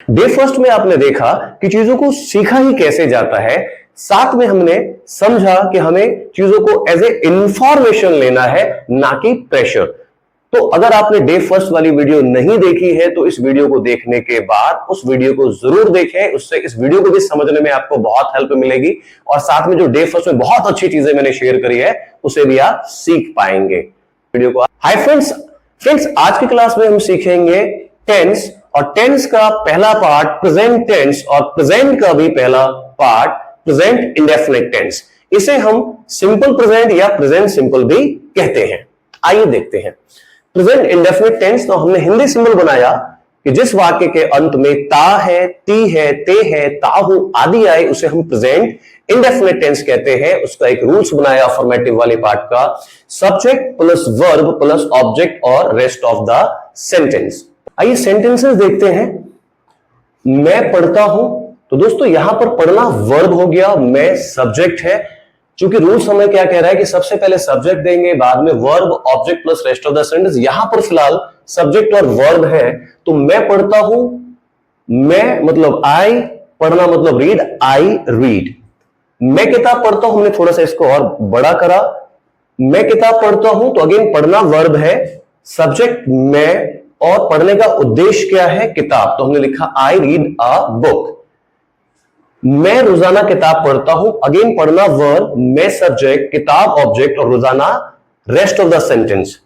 Day first में आपने देखा कि चीजों को सीखा ही कैसे जाता है, साथ में हमने समझा कि हमें चीजों को एज ए इंफॉर्मेशन लेना है, ना कि प्रेशर। तो अगर आपने डे फर्स्ट वाली वीडियो नहीं देखी है तो इस वीडियो को देखने के बाद उस वीडियो को जरूर देखें, उससे इस वीडियो को भी समझने में आपको बहुत हेल्प मिलेगी और साथ में जो डे फर्स्ट में बहुत अच्छी चीजें मैंने शेयर करी है उसे भी आप सीख पाएंगे। वीडियो को हाय फ्रेंड्स, आज की क्लास में हम सीखेंगे टेंस, और टेंस का पहला पार्ट प्रेजेंट टेंस और प्रेजेंट का भी पहला पार्ट प्रेजेंट इंडेफिनिट टेंस। इसे हम सिंपल प्रेजेंट या प्रेजेंट सिंपल भी कहते हैं। आइए देखते हैं प्रेजेंट इंडेफिनिट टेंस। तो हमने हिंदी सिंबल बनाया कि जिस वाक्य के अंत में ता है, ती है, ते है, ताहू आदि आए उसे हम प्रेजेंट इंडेफिनिट टेंस कहते हैं। उसका एक रूल्स बनाया अफर्मेटिव वाले पार्ट का, subject plus verb plus object और रेस्ट ऑफ द सेंटेंस। आइए सेंटेंसेस देखते हैं। मैं पढ़ता हूं, तो दोस्तों यहां पर पढ़ना वर्ब हो गया, मैं सब्जेक्ट है। क्योंकि रूल्स हमें क्या कह रहा है कि सबसे पहले सब्जेक्ट देंगे, बाद में verb, object plus rest of the sentence. यहां पर फिलहाल सब्जेक्ट और वर्ब है, तो मैं पढ़ता हूं, मैं मतलब आई, पढ़ना मतलब रीड, आई रीड। मैं किताब पढ़ता हूं, हमने थोड़ा सा इसको और बड़ा करा, मैं किताब पढ़ता हूं, तो अगेन पढ़ना वर्ब है, सब्जेक्ट मैं, और पढ़ने का उद्देश्य क्या है, किताब, तो हमने लिखा आई रीड अ बुक। मैं रोजाना किताब पढ़ता हूं, अगेन पढ़ना वर्ब, मैं सब्जेक्ट, किताब ऑब्जेक्ट और रोजाना रेस्ट ऑफ द सेंटेंस।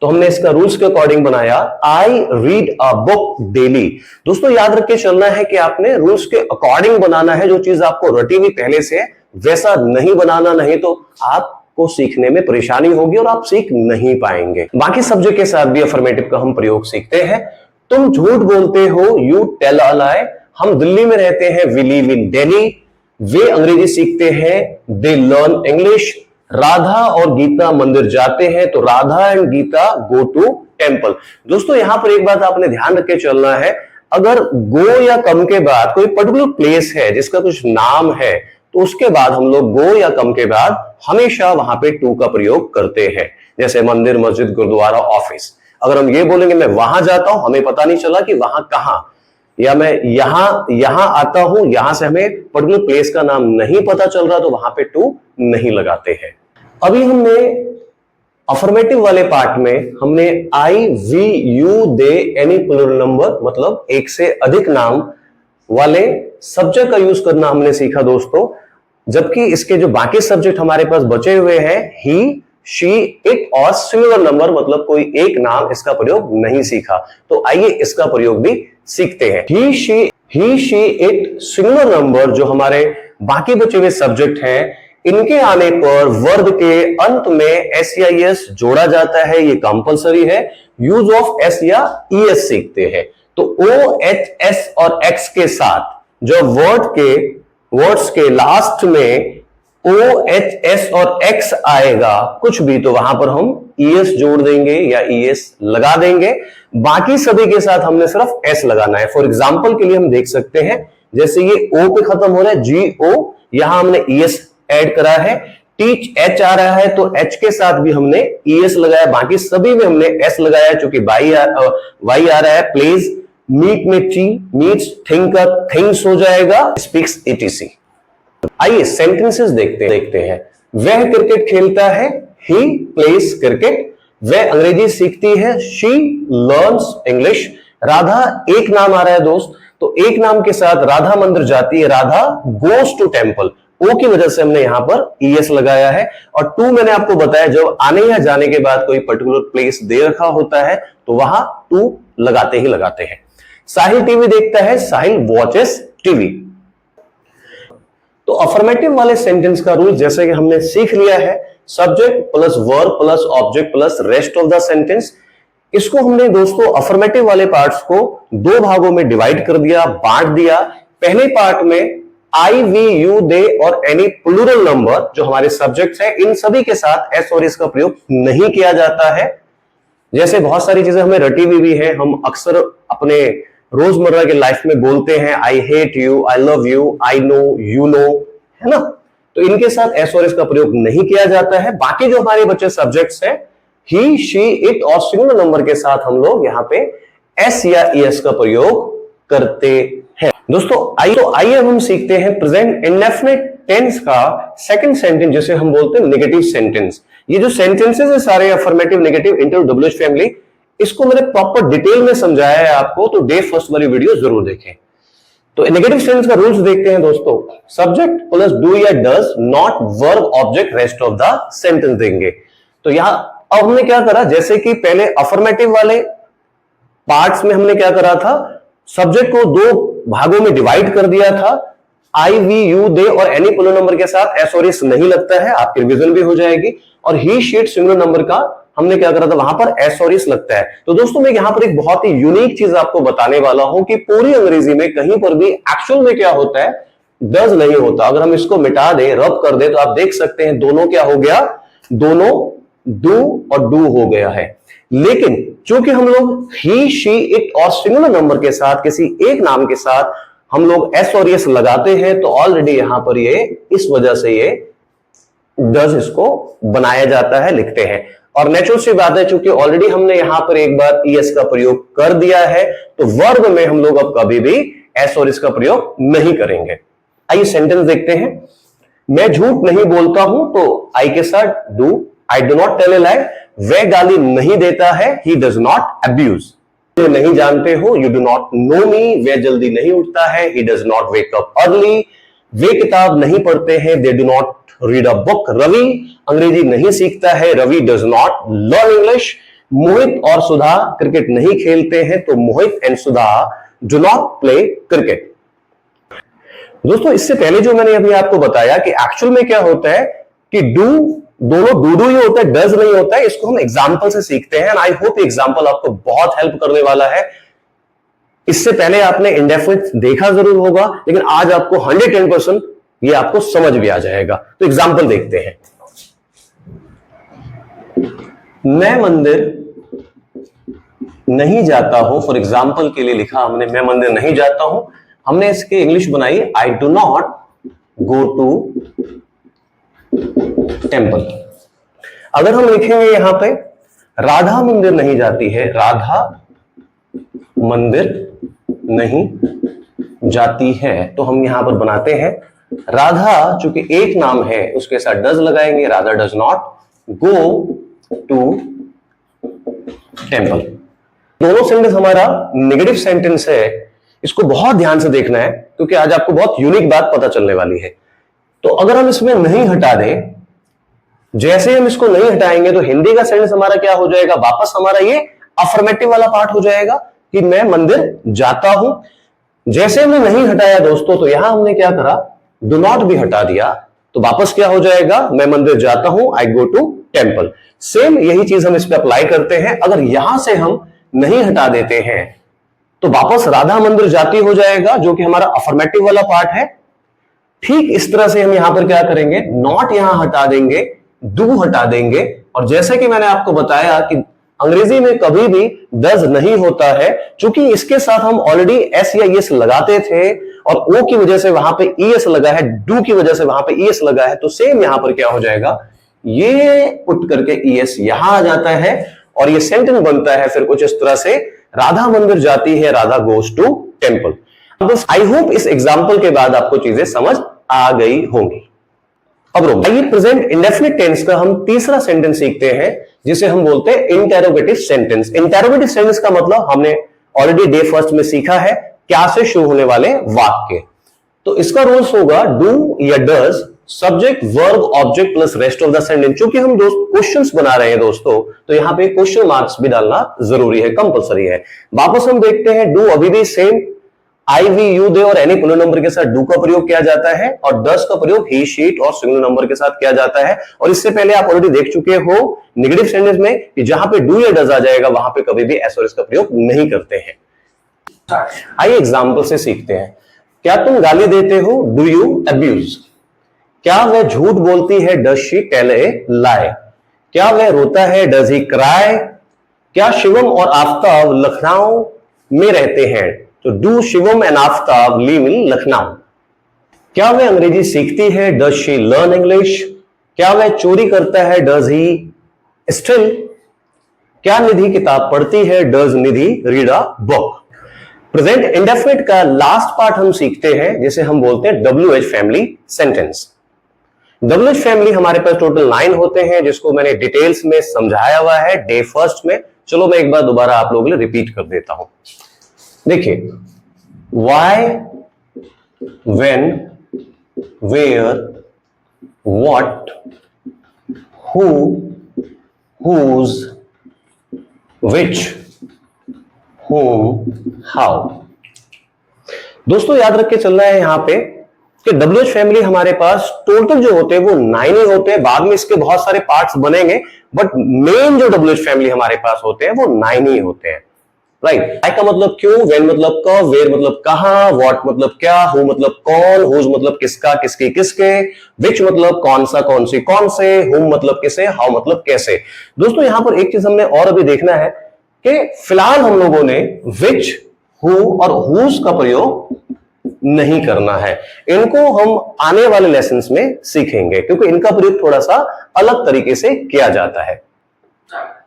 तो हमने इसका रूल्स के अकॉर्डिंग बनाया, I read a book daily. दोस्तों याद रख के चलना है कि आपने रूल्स के अकॉर्डिंग बनाना है, जो चीज आपको रटी हुई पहले से वैसा नहीं बनाना, नहीं तो आपको सीखने में परेशानी होगी और आप सीख नहीं पाएंगे। बाकी सब्जेक्ट के साथ भी अफर्मेटिव का हम प्रयोग सीखते हैं। तुम झूठ बोलते हो, यू टेल अ लाई। हम दिल्ली में रहते हैं, वी लिव इन दिल्ली। वे अंग्रेजी सीखते हैं, दे लर्न इंग्लिश। राधा और गीता मंदिर जाते हैं, तो Radha and Geeta go to temple. दोस्तों यहां पर एक बात आपने ध्यान रख के चलना है, अगर गो या कम के बाद कोई पर्टिकुलर प्लेस है जिसका कुछ नाम है, तो उसके बाद हम लोग गो या कम के बाद हमेशा वहां पे टू का प्रयोग करते हैं। जैसे मंदिर, मस्जिद, गुरुद्वारा, ऑफिस। अगर हम ये बोलेंगे मैं वहां जाता हूं, हमें पता नहीं चला कि वहां कहां, या मैं यहां आता हूं, यहां से हमें पर्टिकुलर प्लेस का नाम नहीं पता चल रहा, तो वहां पे टू नहीं लगाते हैं। अभी हमने अफर्मेटिव वाले पार्ट में हमने I, we, you, they, any plural number मतलब एक से अधिक नाम वाले सब्जेक्ट का यूज करना हमने सीखा दोस्तों। जबकि इसके जो बाकी सब्जेक्ट हमारे पास बचे हुए हैं, ही, शी, इट और सिंगुलर नंबर मतलब कोई एक नाम, इसका प्रयोग नहीं सीखा। तो आइए इसका प्रयोग भी सीखते हैं। ही, शी, इट, सिंगुलर नंबर जो हमारे बाकी बचे हुए सब्जेक्ट हैं, इनके आने पर वर्ब के अंत में एस या एस जोड़ा जाता है, ये कंपलसरी है। यूज ऑफ एस या ईएस सीखते हैं। तो ओ, एच, एस और एक्स के साथ जो वर्ड्स के लास्ट में ओ, एच, एस और एक्स आएगा कुछ भी, तो वहां पर हम ईएस जोड़ देंगे या ईएस लगा देंगे। बाकी सभी के साथ हमने सिर्फ एस लगाना है। फॉर एग्जाम्पल के लिए हम देख सकते हैं, जैसे ये ओ पे खत्म हो रहा है, जी ओ, यहां हमने ईएस ऐड करा है। टीच, एच आ रहा है, तो एच के साथ भी हमने ईएस लगाया, बाकी सभी में हमने एस लगाया चूंकि वाई आ रहा है। प्लेज, मीट में ची, मीट्स, थिंक का थिंग्स हो जाएगा, स्पीक्स, इटीसी। आइए सेंटेंसेस देखते हैं। वह क्रिकेट खेलता है, ही प्लेस क्रिकेट। वह अंग्रेजी सीखती है, शी लर्न्स इंग्लिश। राधा एक नाम आ रहा है दोस्त, तो एक नाम के साथ राधा मंदिर जाती है, राधा गोज टू टेंपल। ओ की वजह से हमने यहां पर ईएस लगाया है। और टू मैंने आपको बताया, जब आने या जाने के बाद कोई पर्टिकुलर प्लेस दे रखा होता है तो वहां टू लगाते ही लगाते हैं। साहिल टीवी देखता है, साहिल वॉचेस टीवी। तो अफर्मेटिव वाले सेंटेंस का रूल जैसे कि हमने सीख लिया है, subject plus verb plus object plus rest of the sentence. इसको हमने दोस्तों अफर्मेटिव वाले पार्ट्स को दो भागों में डिवाइड कर दिया, बांट दिया। पहले पार्ट में आई, वी, यू, दे और एनी प्लूरल नंबर जो हमारे सब्जेक्ट्स हैं, इन सभी के साथ एस और इसका प्रयोग नहीं किया जाता है। जैसे बहुत सारी चीजें हमें रटी हुई भी है, हम अक्सर अपने रोजमर्रा के लाइफ में बोलते हैं, I hate you, I love you, I know, you know, है ना। तो इनके साथ एस और इसका प्रयोग नहीं किया जाता है। बाकी जो हमारे बच्चे सब्जेक्ट्स हैं, ही, शी, इट और सिंगुलर नंबर के साथ हम लोग यहाँ पे एस या ईएस का प्रयोग करते है। दोस्तों आइए हम सीखते हैं प्रेजेंट इंडेफिनिट टेंस का सेकंड सेंटेंस, जिसे हम बोलते हैं नेगेटिव सेंटेंस। ये जो सेंटेंसेस है सारे affirmative, negative, inter, WH family, इसको मैंने प्रॉपर डिटेल में समझाया है आपको, तो डे फर्स्ट वाली वीडियो जरूर देखें। तो नेगेटिव सेंटेंस का रूल्स देखते हैं दोस्तों। सब्जेक्ट प्लस डू या does, not verb, object, rest of the sentence देंगे। तो यहां अब हमने क्या करा, जैसे कि पहले अफर्मेटिव वाले पार्ट्स में हमने क्या करा था, सब्जेक्ट को दो भागों में डिवाइड कर दिया था। आई, वी, यू, दे और एनी प्लूरल नंबर के साथ एस और इस नहीं लगता है, आपकी रिवीजन भी हो जाएगी। और ही, शीट सिंगुलर नंबर का हमने क्या करा था, वहां पर एस और इस लगता है। तो दोस्तों मैं यहां पर एक बहुत ही यूनिक चीज आपको बताने वाला हूं कि पूरी अंग्रेजी में कहीं पर भी एक्चुअल में क्या होता है, डज नहीं होता। अगर हम इसको मिटा दे, रब कर दे, तो आप देख सकते हैं दोनों क्या हो गया, दोनों डू और डू हो गया है। लेकिन चूंकि हम लोग ही, शी, इट और सिंगुलर नंबर के साथ किसी एक नाम के साथ हम लोग एस और एस लगाते हैं, तो ऑलरेडी यहां पर ये इस वजह से ये डज इसको बनाया जाता है, लिखते हैं। और नेचुरल सी बात है, चूंकि ऑलरेडी हमने यहां पर एक बार ईएस का प्रयोग कर दिया है, तो वर्ब में हम लोग अब कभी भी एस और इसका प्रयोग नहीं करेंगे। आइए सेंटेंस देखते हैं। मैं झूठ नहीं बोलता हूं, तो आई के साथ do, I do not tell a lie. वह गाली नहीं देता है, ही डज नॉट अब्यूज। नहीं जानते हो, you do not know me. वह जल्दी नहीं उठता है, he does not wake up early. वे किताब नहीं पढ़ते हैं, they do not read a book. Ravi अंग्रेजी नहीं सीखता है, Ravi does not learn English. Mohit और सुधा क्रिकेट नहीं खेलते हैं, तो Mohit and Sudha do not play cricket. दोस्तों इससे पहले जो मैंने अभी आपको बताया कि एक्चुअल में क्या होता है कि डू, दोनों डू ही होता है, डज नहीं होता है, इसको हम एग्जाम्पल से सीखते हैं। आई होप एग्जाम्पल आपको बहुत हेल्प करने वाला है। इससे पहले आपने इंडेफिनिट देखा जरूर होगा, लेकिन आज आपको 110% ये आपको समझ भी आ जाएगा। तो एग्जाम्पल देखते हैं। मैं मंदिर नहीं जाता हूं, फॉर एग्जाम्पल के लिए लिखा हमने, मैं मंदिर नहीं जाता हूं। हमने इसके इंग्लिश बनाई, I do not go to temple. अगर हम लिखेंगे यहां पे राधा मंदिर नहीं जाती है, राधा मंदिर नहीं जाती है, तो हम यहां पर बनाते हैं राधा, चूंकि एक नाम है उसके साथ डज लगाएंगे, Radha does not go to temple. दोनों सेंटेंस हमारा नेगेटिव सेंटेंस है, इसको बहुत ध्यान से देखना है क्योंकि आज आपको बहुत यूनिक बात पता चलने वाली है। तो अगर हम इसमें नहीं हटा दें, जैसे हम इसको नहीं हटाएंगे, तो हिंदी का सेंटेंस हमारा क्या हो जाएगा, वापस हमारा ये अफर्मेटिव वाला पार्ट हो जाएगा कि मैं मंदिर जाता हूं। जैसे हमने नहीं हटाया दोस्तों, तो यहां हमने क्या करा, डू नॉट भी हटा दिया, तो वापस क्या हो जाएगा, मैं मंदिर जाता हूं, आई गो टू टेम्पल। सेम यही चीज हम इस पे अप्लाई करते हैं। अगर यहां से हम नहीं हटा देते हैं, तो वापस राधा मंदिर जाती हो जाएगा, जो कि हमारा अफर्मेटिव वाला पार्ट है। ठीक इस तरह से हम यहां पर क्या करेंगे, नॉट यहां हटा देंगे, डू हटा देंगे। और जैसे कि मैंने आपको बताया कि अंग्रेजी में कभी भी डज नहीं होता है, क्योंकि इसके साथ हम ऑलरेडी एस या एस लगाते थे और ओ की वजह से वहां पे ईएस लगा है, डू की वजह से वहां पे ईएस लगा है। तो सेम यहां पर क्या हो जाएगा, ये उठ करके ईएस यहां आ जाता है और ये सेंटेंस बनता है फिर कुछ इस तरह से, राधा मंदिर जाती है, राधा गोज टू टेम्पल। बस आई होप इस एग्जाम्पल के बाद आपको चीजें समझ आ गई होंगी। अब आइए प्रेजेंट इंडेफिनिट टेंस का हम तीसरा सेंटेंस सीखते हैं, जिसे हम बोलते हैं इंटेरोगेटिव सेंटेंस। इंटेरोगेटिव सेंटेंस का मतलब हमने ऑलरेडी डे फर्स्ट में सीखा है, क्या से शुरू होने वाले वाक्य। तो इसका रूल्स होगा डू या does, subject verb object plus rest of the sentence. क्योंकि हम क्वेश्चंस बना रहे हैं दोस्तों, तो यहां पे क्वेश्चन मार्क्स भी डालना जरूरी है, कंपलसरी है। वापस हम देखते हैं, डू अभी भी सेम, आई, वी, यू, दे और एनी प्लूरल नंबर के साथ डू का प्रयोग किया जाता है और डज का प्रयोग ही, शी, इट और सिंगुलर नंबर के साथ किया जाता है। और इससे पहले आप ऑलरेडी देख चुके हो नेगेटिव सेंटेंस में कि जहां पे डू या डज आ जाएगा, वहां पे कभी भी एस और इसका प्रयोग नहीं करते हैं। आइए एग्जाम्पल से सीखते हैं। क्या तुम गाली देते हो, डू यू अब्यूज। क्या वह झूठ बोलती है, डज शी टेल ए लाई। क्या वह रोता है, डज ही क्राई। क्या शिवम और आफताब लखनऊ में रहते हैं, तो do Shivam and Aftab live in Lucknow. क्या वह अंग्रेजी सीखती है, डज शी लर्न इंग्लिश। क्या वह चोरी करता है, डज ही स्टिल। क्या निधि किताब पढ़ती है, does Nidhi read a book. Present indefinite का लास्ट पार्ट हम सीखते हैं, जिसे हम बोलते हैं WH family sentence. WH family हमारे पास टोटल 9 होते हैं, जिसको मैंने डिटेल्स में समझाया हुआ है डे फर्स्ट में। चलो मैं एक बार दोबारा आप लोगों के लिए रिपीट कर देता हूं। देखिए, why, when, where, what, who, whose, which, whom, how। दोस्तों याद रख के चलना है यहां पे कि WH फैमिली हमारे पास टोटल जो होते हैं वो 9 ही होते हैं। बाद में इसके बहुत सारे पार्ट्स बनेंगे, बट मेन जो WH फैमिली हमारे पास होते हैं वो 9 ही होते हैं, राइट। व्हाई का मतलब क्यों, व्हेन मतलब कब, वेयर मतलब कहां, व्हाट मतलब क्या, हु मतलब कौन, हुज मतलब किसका, किसके, किसके, विच मतलब कौन सा, कौन सी, कौन से, हुम मतलब किसे, हाउ मतलब कैसे। दोस्तों यहां पर एक चीज हमने और अभी देखना है कि फिलहाल हम लोगों ने विच, हु और हुज का प्रयोग नहीं करना है। इनको हम आने वाले लेसन्स में सीखेंगे, क्योंकि इनका प्रयोग थोड़ा सा अलग तरीके से किया जाता है।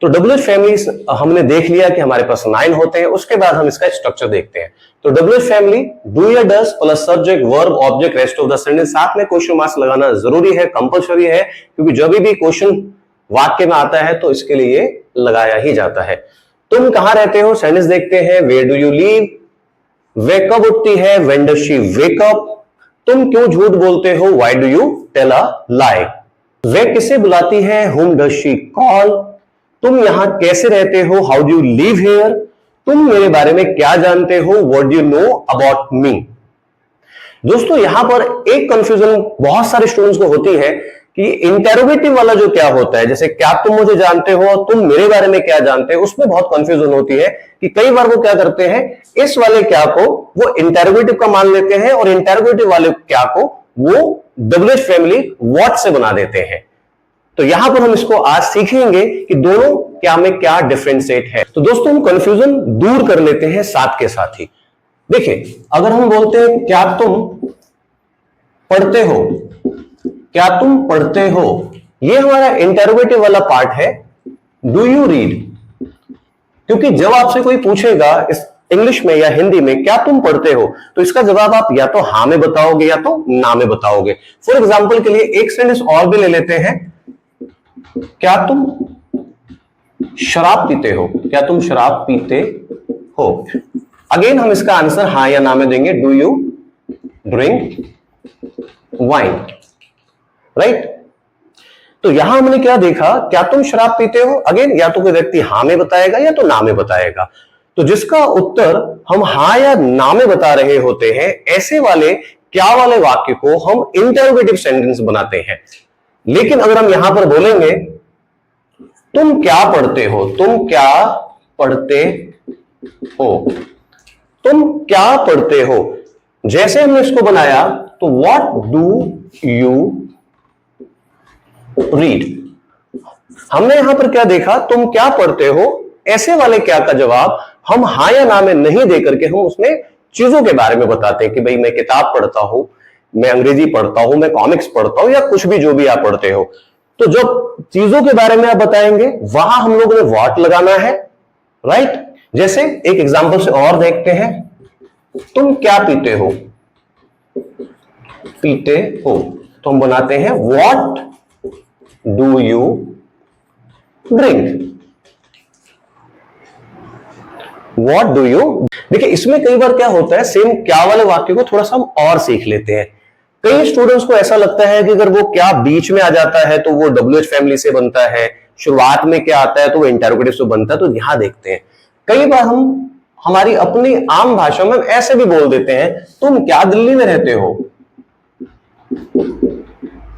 तो WH फैमिली हमने देख लिया कि हमारे पास 9 होते हैं। उसके बाद हम इसका स्ट्रक्चर देखते हैं। तो WH फैमिली डू या does plus subject, verb, object, rest of the sentence, साथ में क्वेश्चन मार्क्स लगाना जरूरी है, कंपलसरी है, क्योंकि जब भी क्वेश्चन वाक्य में आता है तो इसके लिए लगाया ही जाता है। तुम कहां रहते हो, सेंटेंस देखते हैं। वेयर डू यू लिव, वे कब उठती है, when does she wake up. तुम क्यों झूठ बोलते हो, why do you tell a lie. वे किसे बुलाती है, whom does she call। तुम यहां कैसे रहते हो, how do you live here. तुम मेरे बारे में क्या जानते हो, what do you know about me. दोस्तों यहां पर एक कंफ्यूजन बहुत सारे स्टूडेंट्स को होती है कि इंटेरोगेटिव वाला जो क्या होता है, जैसे क्या तुम मुझे जानते हो, तुम मेरे बारे में क्या जानते हो, उसमें बहुत कंफ्यूजन होती है कि कई बार वो क्या करते हैं, इस वाले क्या को वो इंटेरोगेटिव का मान लेते हैं और इंटेरोगेटिव वाले क्या को वो WH फैमिली व्हाट से बना देते हैं। तो यहां पर हम इसको आज सीखेंगे कि दोनों क्या में क्या डिफरेंशिएट है। तो दोस्तों हम कंफ्यूजन दूर कर लेते हैं साथ के साथ ही। देखिए, अगर हम बोलते हैं क्या तुम पढ़ते हो, क्या तुम पढ़ते हो, ये हमारा इंटरोगेटिव वाला पार्ट है। डू यू रीड, क्योंकि जब आपसे कोई पूछेगा इस इंग्लिश में या हिंदी में क्या तुम पढ़ते हो, तो इसका जवाब आप या तो हां में बताओगे या तो ना में बताओगे। फॉर एग्जाम्पल के लिए एक सेंटेंस और भी ले लेते हैं। क्या तुम शराब पीते हो, क्या तुम शराब पीते हो। अगेन हम इसका आंसर हां या ना में देंगे। Do you drink wine, right. तो यहां हमने क्या देखा, क्या तुम शराब पीते हो, अगेन या तो कोई व्यक्ति हां में बताएगा या तो ना में बताएगा। तो जिसका उत्तर हम हां या ना में बता रहे होते हैं, ऐसे वाले क्या वाले वाक्य को हम इंटरोगेटिव सेंटेंस बनाते हैं। लेकिन अगर हम यहां पर बोलेंगे तुम क्या पढ़ते हो, तुम क्या पढ़ते हो, तुम क्या पढ़ते हो, जैसे हमने इसको बनाया तो व्हाट डू यू रीड। हमने यहां पर क्या देखा, तुम क्या पढ़ते हो, ऐसे वाले क्या का जवाब हम हां या ना में नहीं देकर के हम उसमें चीजों के बारे में बताते हैं कि भाई मैं किताब पढ़ता हूं, मैं अंग्रेजी पढ़ता हूं, मैं कॉमिक्स पढ़ता हूं, या कुछ भी जो भी आप पढ़ते हो। तो जब चीजों के बारे में आप बताएंगे वहां हम लोगों ने व्हाट लगाना है, राइट। जैसे एक एग्जांपल से और देखते हैं। तुम क्या पीते हो, पीते हो, तो हम बनाते हैं what do you drink, what do you. देखिए इसमें कई बार क्या होता है, सेम क्या वाले वाक्य को थोड़ा सा हम और सीख लेते हैं। कई स्टूडेंट्स को ऐसा लगता है कि अगर वो क्या बीच में आ जाता है तो वो WH फैमिली से बनता है, शुरुआत में क्या आता है तो वो इंटरोगेटिव से बनता है। तो यहां देखते हैं, कई बार हम हमारी अपनी आम भाषा में ऐसे भी बोल देते हैं, तुम क्या दिल्ली में रहते हो।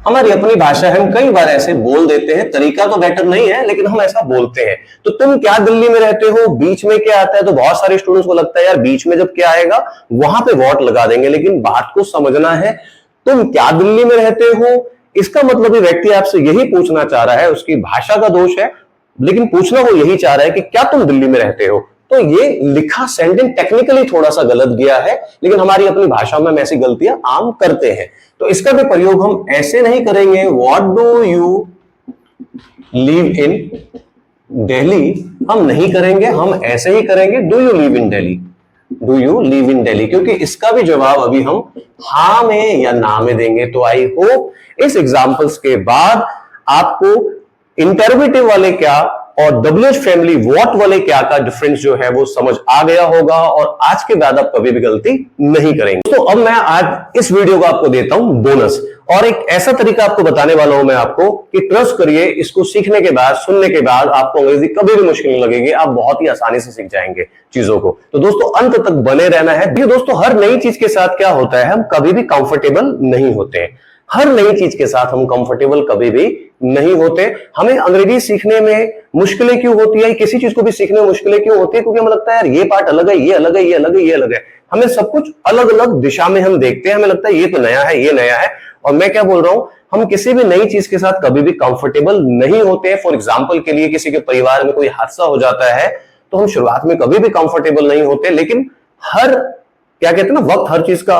हमारी अपनी भाषा है, हम कई बार ऐसे बोल देते हैं, तरीका तो बेटर नहीं है लेकिन हम ऐसा बोलते हैं। तो तुम क्या दिल्ली में रहते हो, बीच में क्या आता है, तो बहुत सारे स्टूडेंट्स को लगता है यार बीच में जब क्या आएगा वहां पे व्हाट लगा देंगे, लेकिन बात को समझना है। तुम क्या दिल्ली में रहते हो, इसका मतलब ये व्यक्ति आपसे यही पूछना चाह रहा है, उसकी भाषा का दोष है, लेकिन पूछना वो यही चाह रहा है कि क्या तुम दिल्ली में रहते हो। तो ये लिखा सेंटेंस टेक्निकली थोड़ा सा गलत गया है, लेकिन हमारी अपनी भाषा में हम ऐसी गलतियां आम करते हैं। तो इसका भी प्रयोग हम ऐसे नहीं करेंगे, what do you live in Delhi, हम नहीं करेंगे, हम ऐसे ही करेंगे do you live in Delhi, do you live in Delhi, क्योंकि इसका भी जवाब अभी हम हाँ में या ना में देंगे। तो आई होप इस एग्जांपल्स के बाद आपको इंटरोगेटिव वाले क्या और WH फैमिली व्हाट वाले क्या का डिफरेंस जो है वो समझ आ गया होगा, और आज के बाद आप कभी भी गलती नहीं करेंगे। तो अब मैं आज इस वीडियो को आपको देता हूं बोनस, और एक ऐसा तरीका आपको बताने वाला हूं मैं आपको कि ट्रस्ट करिए, इसको सीखने के बाद, सुनने के बाद आपको अंग्रेजी कभी भी मुश्किल नहीं लगेगी, आप बहुत ही आसानी से सीख जाएंगे चीजों को। तो दोस्तों अंत तक बने रहना है। देखिए दोस्तों, हर नई चीज के साथ क्या होता है, हम कभी भी कंफर्टेबल नहीं होते हैं। हर नई चीज के साथ हम कंफर्टेबल कभी भी नहीं होते। हमें अंग्रेजी सीखने में मुश्किलें क्यों होती है, किसी चीज को भी सीखने में मुश्किलें क्यों होती है, क्योंकि हमें लगता है यार ये पार्ट अलग है, ये अलग है, ये अलग है, ये अलग है। हमें सब कुछ अलग अलग दिशा में हम देखते हैं, हमें लगता है ये तो नया है, ये नया है। और मैं क्या बोल रहा हूं, हम किसी भी नई चीज के साथ कभी भी कंफर्टेबल नहीं होते। फॉर एग्जाम्पल के लिए, किसी के परिवार में कोई हादसा हो जाता है तो हम शुरुआत में कभी भी कंफर्टेबल नहीं होते, लेकिन हर क्या कहते हैं ना, वक्त हर चीज का,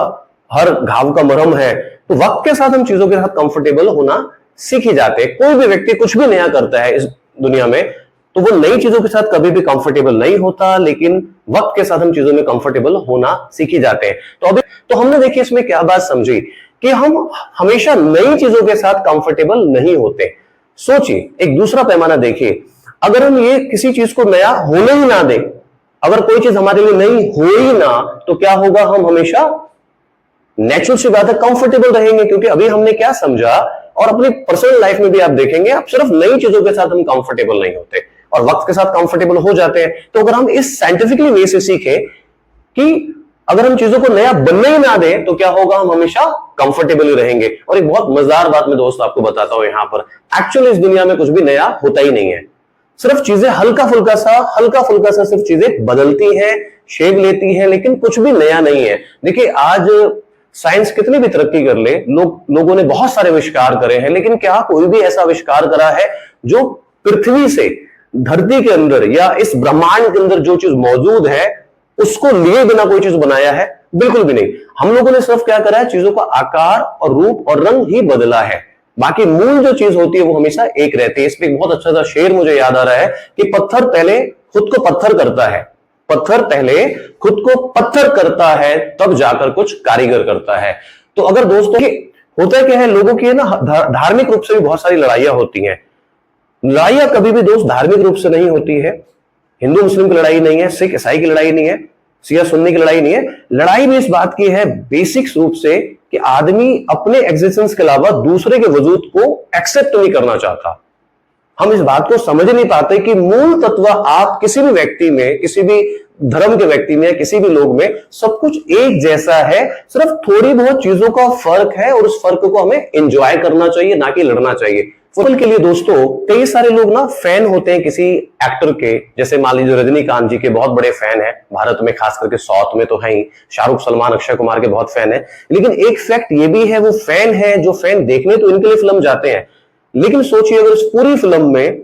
हर घाव का मरहम है। तो वक्त के साथ हम चीजों के साथ कंफर्टेबल होना सीख ही जाते हैं। कोई भी व्यक्ति कुछ भी नया करता है इस दुनिया में, तो वो नई चीजों के साथ कभी भी कंफर्टेबल नहीं होता, लेकिन वक्त के साथ हम चीजों में कंफर्टेबल होना सीख ही जाते हैं। तो अभी तो हमने देखिए इसमें क्या बात समझी कि हम हमेशा नई चीजों के साथ कंफर्टेबल नहीं होते। सोचिए, एक दूसरा पैमाना देखिए, अगर हम ये किसी चीज को नया होने ही ना दें, अगर कोई चीज हमारे लिए नई हो ही ना, तो क्या होगा, हम हमेशा नेचुरल सी बात है कंफर्टेबल रहेंगे। क्योंकि अभी हमने क्या समझा, और अपनी पर्सनल लाइफ में भी आप देखेंगे, आप सिर्फ नई चीजों के साथ हम कंफर्टेबल नहीं होते और वक्त के साथ कंफर्टेबल हो जाते हैं। तो अगर हम इस साइंटिफिकली वे से सीखें कि अगर हम चीजों को नया बनने ही ना दें, तो क्या होगा, हम हमेशा कंफर्टेबल ही रहेंगे। और एक बहुत मजेदार बात मैं दोस्त आपको बताता हूं यहां पर, एक्चुअली इस दुनिया में कुछ भी नया होता ही नहीं है। सिर्फ चीजें हल्का फुल्का सा सिर्फ चीजें बदलती हैं, शेप लेती हैं, लेकिन कुछ भी नया नहीं है। देखिए आज साइंस कितनी भी तरक्की कर ले, लोगों ने बहुत सारे आविष्कार करे हैं, लेकिन क्या कोई भी ऐसा आविष्कार करा है जो पृथ्वी से, धरती के अंदर या इस ब्रह्मांड के अंदर जो चीज मौजूद है उसको लिए बिना कोई चीज बनाया है? बिल्कुल भी नहीं। हम लोगों ने सिर्फ क्या करा है, चीजों का आकार और रूप और रंग ही बदला है, बाकी मूल जो चीज होती है वो हमेशा एक रहती है। इसमें एक बहुत अच्छा सा शेर मुझे याद आ रहा है कि पत्थर पहले खुद को पत्थर करता है, पत्थर पहले खुद को पत्थर करता है, तब जाकर कुछ कारीगर करता है। तो अगर दोस्तों होता क्या है, लोगों की ना धार्मिक रूप से भी बहुत सारी लड़ाइयां होती हैं। लड़ाइयां कभी भी दोस्त धार्मिक रूप से नहीं होती है। हिंदू मुस्लिम की लड़ाई नहीं है, सिख ईसाई की लड़ाई नहीं है, शिया सुन्नी की लड़ाई नहीं है। लड़ाई भी इस बात की है बेसिक रूप से कि आदमी अपने एग्जिस्टेंस के अलावा दूसरे के वजूद को एक्सेप्ट नहीं करना चाहता। हम इस बात को समझ नहीं पाते कि मूल तत्व आप किसी भी व्यक्ति में, किसी भी धर्म के व्यक्ति में, किसी भी लोग में सब कुछ एक जैसा है, सिर्फ थोड़ी बहुत चीजों का फर्क है, और उस फर्क को हमें एंजॉय करना चाहिए, ना कि लड़ना चाहिए। फुटबॉल के लिए दोस्तों कई सारे लोग ना फैन होते हैं किसी एक्टर के, जैसे मान लीजिए रजनीकांत जी के बहुत बड़े फैन है, भारत में खास करके साउथ में तो है ही, शाहरुख, सलमान, अक्षय कुमार के बहुत फैन है। लेकिन एक फैक्ट ये भी है, वो फैन है जो फैन देखने तो इनके लिए फिल्म जाते हैं, लेकिन सोचिए अगर इस पूरी फिल्म में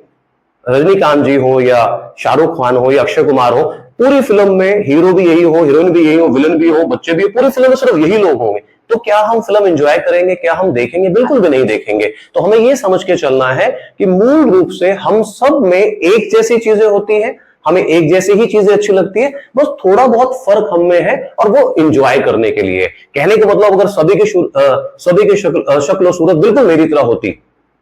रजनीकांत जी हो या शाहरुख खान हो या अक्षय कुमार हो, पूरी फिल्म में हीरो भी यही हो, हीरोइन भी यही हो, विलन भी हो, बच्चे भी हो, पूरी फिल्म में सिर्फ यही लोग होंगे, तो क्या हम फिल्म एंजॉय करेंगे? क्या हम देखेंगे? बिल्कुल भी नहीं देखेंगे। तो हमें यह समझ के चलना है कि मूल रूप से हम सब में एक जैसी चीजें होती हैं, हमें एक जैसी ही चीजें अच्छी लगती है, बस थोड़ा बहुत फर्क हम में है, और वो एंजॉय करने के लिए। कहने का मतलब अगर सभी की शक्ल और सूरत बिल्कुल मेरी तरह होती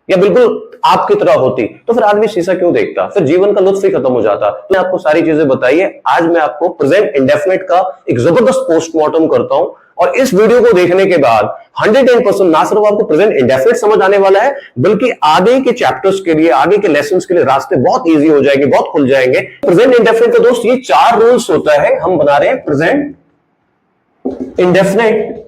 या बिल्कुल आपकी तरह होती, तो फिर आदमी शीशा क्यों देखता? फिर जीवन का लुत्फ ही खत्म हो जाता। मैं आपको सारी चीजें बताइए, आज मैं आपको प्रेजेंट इंडेफिनिट का एक जबरदस्त पोस्टमार्टम करता हूं, और इस वीडियो को देखने के बाद 110% ना सिर्फ आपको प्रेजेंट इंडेफिनिट समझ आने वाला है, बल्कि आगे के चैप्टर्स के लिए, आगे के लेसन्स के लिए रास्ते बहुत इजी हो जाएंगे, बहुत खुल जाएंगे। प्रेजेंट इंडेफिनिट का दोस्त ये 4 रूल्स होता है। हम बना रहे हैं प्रेजेंट इंडेफिनिट,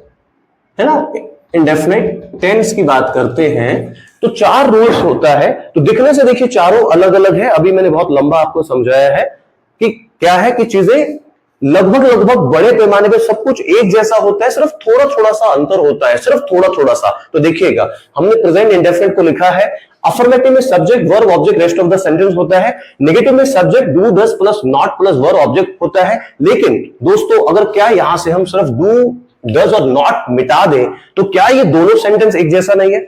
है ना, इंडेफिनिट टेंस की बात करते हैं, तो 4 रूल्स होता है। तो दिखने से देखिए चारों अलग अलग है, अभी मैंने बहुत लंबा आपको समझाया है कि क्या है कि चीजें लगभग बड़े पैमाने पे सब कुछ एक जैसा होता है, सिर्फ थोड़ा थोड़ा सा अंतर होता है, सिर्फ थोड़ा थोड़ा सा। तो देखिएगा, हमने प्रेजेंट इंडेफिनिट को लिखा है, अफर्मेटिव में subject verb object rest of the sentence होता है, नेगेटिव में subject do does plus not plus verb object होता है। लेकिन दोस्तों अगर क्या यहां से हम सिर्फ डू डज और नॉट मिटा दें, तो क्या ये दोनों सेंटेंस एक जैसा नहीं है?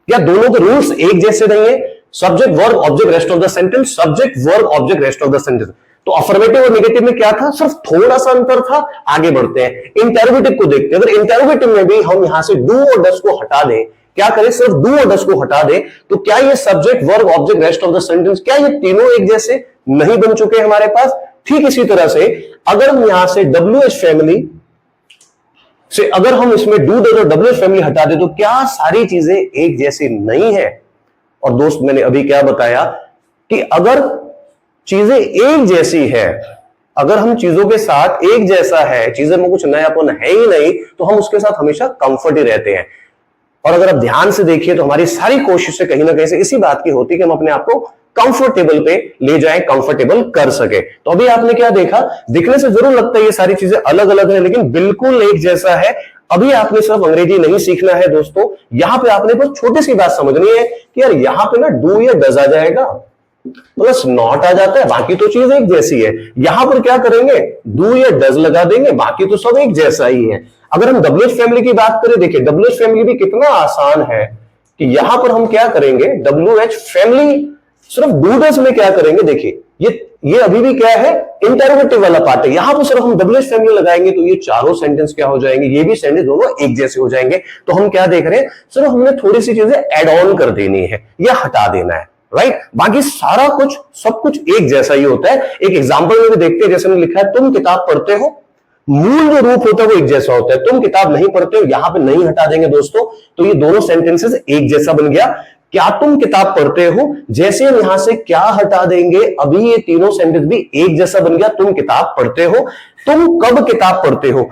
क्या दोनों के रूल्स एक जैसे नहीं है? Subject verb object rest of the sentence, subject verb object rest of the sentence. तो अफर्मेटिव और नेगेटिव में क्या था, सिर्फ थोड़ा सा अंतर था। आगे बढ़ते हैं, इंटेरोगेटिव को देखते हैं। अगर इंटेरोगेटिव में भी हम यहां से डू और डस को हटा दें, क्या करें, सिर्फ डू और डस को हटा दें, तो क्या ये subject verb object rest of the sentence, क्या ये तीनों एक जैसे नहीं बन चुके हमारे पास? ठीक इसी तरह से अगर हम यहां से WH फैमिली से अगर हम इसमें डू डज और WH फैमिली हटा दे, तो क्या सारी चीजें एक जैसी नहीं है? और दोस्त मैंने अभी क्या बताया कि अगर चीजें एक जैसी है, अगर हम चीजों के साथ एक जैसा है, चीजें में कुछ नयापन है ही नहीं, तो हम उसके साथ हमेशा कंफर्ट ही रहते हैं। और अगर आप ध्यान से देखिए तो हमारी सारी कोशिशें कहीं ना कहीं से इसी बात की होती है कि हम अपने आप को कंफर्टेबल पे ले जाएं, कंफर्टेबल कर सके। तो अभी आपने क्या देखा, दिखने से जरूर लगता है ये सारी चीजें अलग अलग है, लेकिन बिल्कुल एक जैसा है। अभी आपने सिर्फ अंग्रेजी नहीं सीखना है दोस्तों, यहां पे आपने बस छोटी सी बात समझनी है कि यार यहां पे ना डू या डज आ जाएगा, प्लस नॉट आ जाता है, बाकी तो चीज एक जैसी है। यहां पर क्या करेंगे, डू या डज लगा देंगे, बाकी तो सब एक जैसा ही है। अगर हम WH फैमिली की बात करें, देखिए WH फैमिली भी कितना आसान है कि यहां पर हम क्या करेंगे, WH फैमिली सिर्फ डू डज में क्या करेंगे, देखिए ये अभी भी क्या है, इंटरोगेटिव वाला पार्ट है। यहां पर सिर्फ हम WH फैमिली लगाएंगे तो ये चारों सेंटेंस क्या हो जाएंगे, ये भी सेंटेंस दोनों एक जैसे हो जाएंगे। तो हम क्या देख रहे हैं, सिर्फ हमने थोड़ी सी चीजें एड ऑन कर देनी है या हटा देना है, राइट? बाकी सारा कुछ सब कुछ एक जैसा ही होता है। एक एग्जांपल में भी देखते हैं, जैसे मैंने लिखा है, तुम किताब पढ़ते हो, मूल जो रूप होता है वो एक जैसा होता है। तुम किताब नहीं पढ़ते हो, यहां पे नहीं हटा देंगे दोस्तों, तो ये दोनों सेंटेंसेस एक जैसा बन गया। क्या तुम किताब पढ़ते हो, जैसे हम यहां से क्या हटा देंगे, अभी ये तीनों सेंटेंस भी एक जैसा बन गया। तुम किताब पढ़ते हो, तुम कब किताब पढ़ते हो,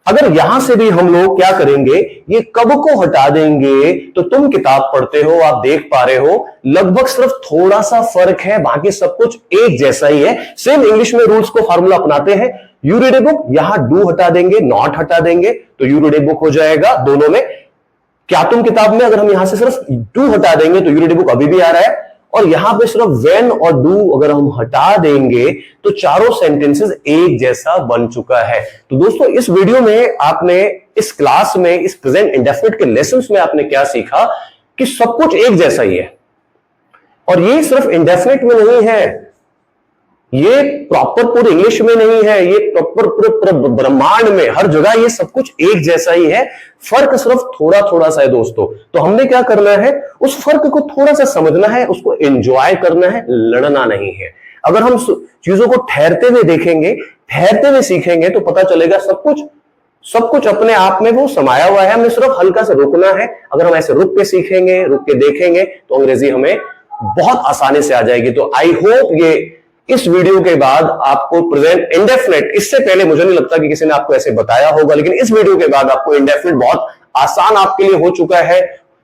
अगर यहां से भी हम लोग क्या करेंगे, ये कब को हटा देंगे तो तुम किताब पढ़ते हो। आप देख पा रहे हो लगभग सिर्फ थोड़ा सा फर्क है, बाकी सब कुछ एक जैसा ही है। सेम इंग्लिश में रूल्स को फॉर्मूला अपनाते हैं। यू रीड ए बुक, यहां डू हटा देंगे, नॉट हटा देंगे, तो यू रीड ए बुक हो जाएगा दोनों में। क्या तुम किताब में अगर हम यहां से सिर्फ डू हटा देंगे तो यू रीड ए बुक अभी भी आ रहा है, और यहां पे सिर्फ व्हेन और डू अगर हम हटा देंगे तो चारों सेंटेंसेस एक जैसा बन चुका है। तो दोस्तों इस वीडियो में आपने, इस क्लास में, इस प्रेजेंट इंडेफिनिट के लेसन्स में आपने क्या सीखा कि सब कुछ एक जैसा ही है। और ये सिर्फ इंडेफिनिट में नहीं है, ये प्रॉपर पूरे इंग्लिश में नहीं है, ये प्रॉपर पूरे ब्रह्मांड में हर जगह ये सब कुछ एक जैसा ही है। फर्क सिर्फ थोड़ा थोड़ा सा है दोस्तों। तो हमने क्या करना है, उस फर्क को थोड़ा सा समझना है, उसको एंजॉय करना है, लड़ना नहीं है। अगर हम चीजों को ठहरते हुए देखेंगे, ठहरते हुए सीखेंगे, तो पता चलेगा सब कुछ अपने आप में वो समाया हुआ है। हमें सिर्फ हल्का से रुकना है। अगर हम ऐसे रुक के सीखेंगे, रुक के देखेंगे, तो अंग्रेजी हमें बहुत आसानी से आ जाएगी। तो आई होप ये इस वीडियो के बाद आपको प्रेजेंट इंडेफिनिट, इससे पहले मुझे नहीं लगता कि किसी ने आपको ऐसे बताया होगा, लेकिन इस वीडियो के बाद आपको इंडेफिनिट बहुत आसान आपके लिए हो चुका है।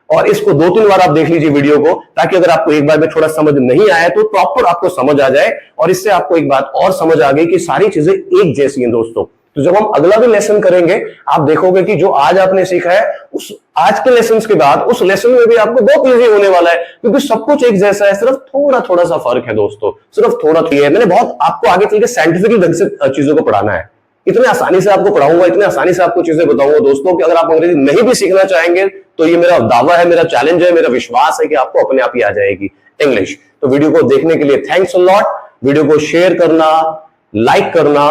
और इसको 2-3 बार आप देख लीजिए वीडियो को, ताकि अगर आपको एक बार में थोड़ा समझ नहीं आया तो प्रॉपर आपको समझ आ जाए। और इससे आपको एक बात और समझ आ गई कि सारी चीजें एक जैसी हैं दोस्तों। तो जब हम अगला भी लेसन करेंगे, आप देखोगे कि जो आज आपने सीखा है, उस आज के लेसन के बाद उस लेसन में भी आपको बहुत इजी होने वाला है, क्योंकि सब कुछ एक जैसा है, सिर्फ थोड़ा थोड़ा सा फर्क है दोस्तों, सिर्फ थोड़ा है। मैंने बहुत आपको आगे चल के साइंटिफिक ढंग से चीजों को पढ़ाना है, इतने आसानी से आपको पढ़ाऊंगा, इतने आसानी से आपको चीजें बताऊंगा दोस्तों कि अगर आप अंग्रेजी नहीं भी सीखना चाहेंगे तो ये मेरा दावा है, मेरा चैलेंज है, मेरा विश्वास है कि आपको अपने आप ही आ जाएगी इंग्लिश। तो वीडियो को देखने के लिए थैंक्स अ लॉट। वीडियो को शेयर करना, लाइक करना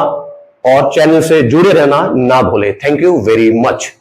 और चैनल से जुड़े रहना ना भूलें। Thank you very much.